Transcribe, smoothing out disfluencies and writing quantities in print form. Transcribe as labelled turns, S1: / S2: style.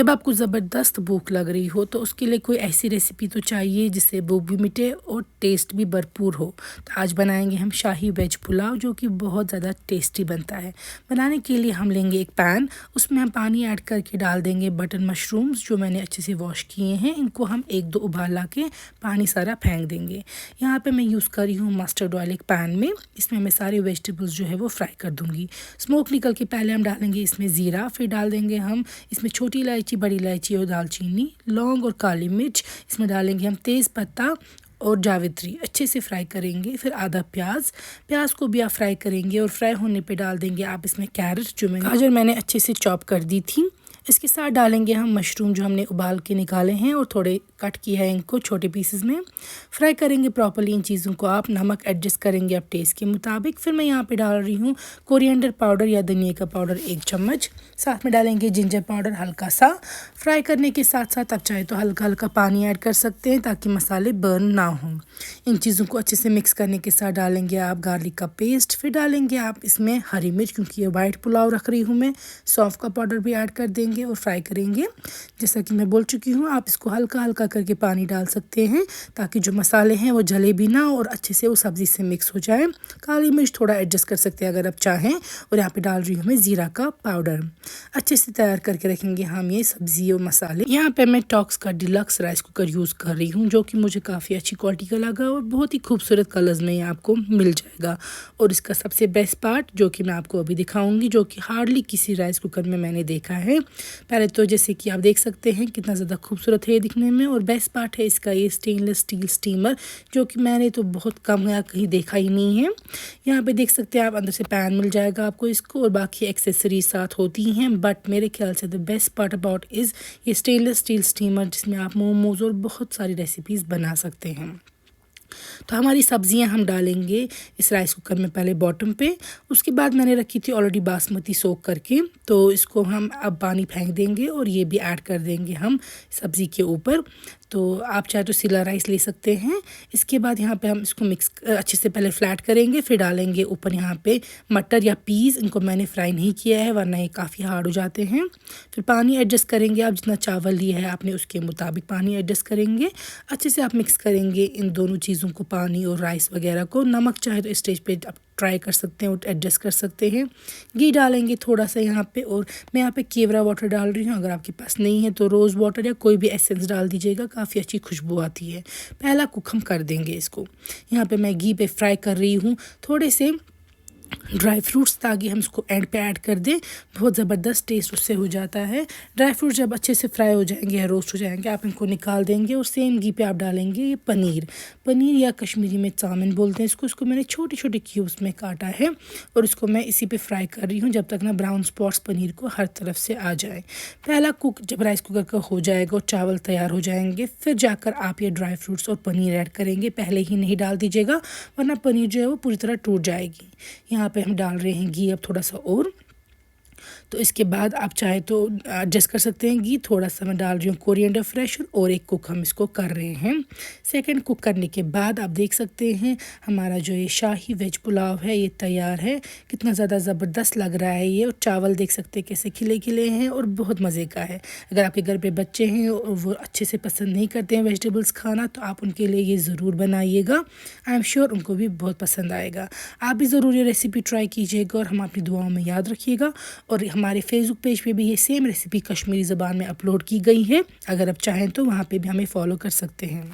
S1: जब आपको ज़बरदस्त भूख लग रही हो तो उसके लिए कोई ऐसी रेसिपी तो चाहिए जिससे भूख भी मिटे और टेस्ट भी भरपूर हो। तो आज बनाएंगे हम शाही वेज पुलाव, जो कि बहुत ज़्यादा टेस्टी बनता है। बनाने के लिए हम लेंगे एक पैन, उसमें हम पानी ऐड करके डाल देंगे बटन मशरूम्स, जो मैंने अच्छे से वॉश किए हैं। इनको हम 1-2 उबाल ला के पानी सारा फेंक देंगे। यहाँ पर मैं यूज़ कर रही हूँ मस्टर्ड ऑयल एक पैन में। इसमें मैं सारे वेजिटेबल्स जो है वो फ्राई कर दूँगी। स्मोक निकल के पहले हम डालेंगे इसमें ज़ीरा, फिर डाल देंगे हम इसमें छोटी इलायची, बड़ी इलायची और दालचीनी, लौंग और काली मिर्च। इसमें डालेंगे हम तेज़ पत्ता और जावित्री। अच्छे से फ्राई करेंगे। फिर आधा प्याज को भी आप फ्राई करेंगे और फ्राई होने पे डाल देंगे आप इसमें कैरेट, गाजर मैंने अच्छे से चॉप कर दी थी। इसके साथ डालेंगे हम मशरूम जो हमने उबाल के निकाले हैं और थोड़े कट किया है इनको छोटे पीसेस में। फ्राई करेंगे प्रॉपर्ली इन चीज़ों को। आप नमक एडजस्ट करेंगे आप टेस्ट के मुताबिक। फिर मैं यहाँ पे डाल रही हूँ कोरिएंडर पाउडर या धनिया का पाउडर 1 चम्मच। साथ में डालेंगे जिंजर पाउडर हल्का सा। फ्राई करने के साथ साथ आप चाहे तो हल्का हल्का पानी ऐड कर सकते हैं ताकि मसाले बर्न ना हों। इन चीज़ों को अच्छे से मिक्स करने के साथ डालेंगे आप गार्लिक का पेस्ट। फिर डालेंगे आप इसमें हरी मिर्च, क्योंकि ये वाइट पुलाव रख रही हूँ मैं। सौंफ का पाउडर भी ऐड कर देंगे और फ्राई करेंगे। जैसा कि मैं बोल चुकी हूँ, आप इसको हल्का हल्का करके पानी डाल सकते हैं ताकि जो मसाले हैं वो जले भी ना और अच्छे से वो सब्ज़ी से मिक्स हो जाए। काली मिर्च थोड़ा एडजस्ट कर सकते हैं अगर आप चाहें। और यहाँ पे डाल रही हूँ मैं ज़ीरा का पाउडर। अच्छे से तैयार करके रखेंगे हम ये सब्ज़ी और मसाले। यहाँ पे मैं टॉक्स का डिलक्स राइस कुकर यूज़ कर रही हूँ, जो कि मुझे काफ़ी अच्छी क्वालिटी का लगा और बहुत ही खूबसूरत कलर्स में ये आपको मिल जाएगा। और इसका सबसे बेस्ट पार्ट जो कि मैं आपको अभी दिखाऊंगी, जो कि हार्डली किसी राइस कुकर में मैंने देखा है। पहले तो जैसे कि आप देख सकते हैं कितना ज़्यादा खूबसूरत है ये दिखने में। और बेस्ट पार्ट है इसका ये स्टेनलेस स्टील स्टीमर, जो कि मैंने तो बहुत कम या कहीं देखा ही नहीं है। यहाँ पे देख सकते हैं आप, अंदर से पैन मिल जाएगा आपको इसको और बाकी एक्सेसरीज साथ होती हैं। बट मेरे ख्याल से the best part about is ये स्टेनलेस स्टील स्टीमर, जिसमें आप मोमोज़ और बहुत सारी रेसिपीज़ बना सकते हैं। तो हमारी सब्जियां हम डालेंगे इस राइस कुकर में पहले बॉटम पे। उसके बाद मैंने रखी थी ऑलरेडी बासमती सोक करके, तो इसको हम अब पानी फेंक देंगे और ये भी ऐड कर देंगे हम सब्ज़ी के ऊपर। तो आप चाहे तो सिला राइस ले सकते हैं। इसके बाद यहाँ पे हम इसको मिक्स अच्छे से पहले फ्लैट करेंगे। फिर डालेंगे ऊपर यहाँ पे मटर या पीस। इनको मैंने फ्राई नहीं किया है वरना ये काफ़ी हार्ड हो जाते हैं। फिर पानी एडजस्ट करेंगे, आप जितना चावल लिया है आपने उसके मुताबिक पानी एडजस्ट करेंगे। अच्छे से आप मिक्स करेंगे इन दोनों चीज़ों को, पानी और राइस वगैरह को। नमक चाहे तो इस स्टेज पे आप ट्राई कर सकते हैं और एडजस्ट कर सकते हैं। घी डालेंगे थोड़ा सा यहाँ पे, और मैं यहाँ पे केवड़ा वाटर डाल रही हूँ। अगर आपके पास नहीं है तो रोज़ वाटर या कोई भी एसेंस डाल दीजिएगा, काफ़ी अच्छी खुशबू आती है। पहला कुक हम कर देंगे इसको। यहाँ पे मैं घी पे फ्राई कर रही हूँ थोड़े से ड्राई फ्रूट्स, ताकि हम इसको एंड पे ऐड कर दें। बहुत ज़बरदस्त टेस्ट उससे हो जाता है। ड्राई फ्रूट्स जब अच्छे से फ्राई हो जाएंगे या रोस्ट हो जाएंगे, आप इनको निकाल देंगे और सेम घी पे आप डालेंगे ये पनीर या कश्मीरी में चाउमीन बोलते हैं इसको मैंने छोटे छोटे क्यूब्स में काटा है और इसको मैं इसी पे फ्राई कर रही हूँ जब तक ना ब्राउन स्पॉट्स पनीर को हर तरफ से आ जाए। पहला कुक जब राइस कुकर का हो जाएगा और चावल तैयार हो जाएंगे, फिर जाकर आप ये ड्राई फ्रूट्स और पनीर ऐड करेंगे। पहले ही नहीं डाल दीजिएगा वरना पनीर जो है वो पूरी तरह टूट जाएगी। यहाँ पे हम डाल रहे हैं घी अब थोड़ा सा और। तो इसके बाद आप चाहे तो एडजस्ट कर सकते हैं घी। थोड़ा सा मैं डाल रही हूँ कोरिएंडर फ्रेश और एक कुक हम इसको कर रहे हैं। सेकंड कुक करने के बाद आप देख सकते हैं हमारा जो ये शाही वेज पुलाव है ये तैयार है। कितना ज़्यादा ज़बरदस्त लग रहा है ये, और चावल देख सकते हैं कैसे खिले खिले हैं और बहुत मज़े का है। अगर आपके घर पे बच्चे हैं और वो अच्छे से पसंद नहीं करते हैं वेजिटेबल्स खाना, तो आप उनके लिए ये ज़रूर बनाइएगा। आई एम श्योर उनको भी बहुत पसंद आएगा। आप भी ज़रूर ये रेसिपी ट्राई कीजिएगा और हम अपनी दुआओं में याद रखिएगा। और हमारे फेसबुक पेज पे भी ये सेम रेसिपी कश्मीरी ज़बान में अपलोड की गई है। अगर आप चाहें तो वहाँ पे भी हमें फॉलो कर सकते हैं।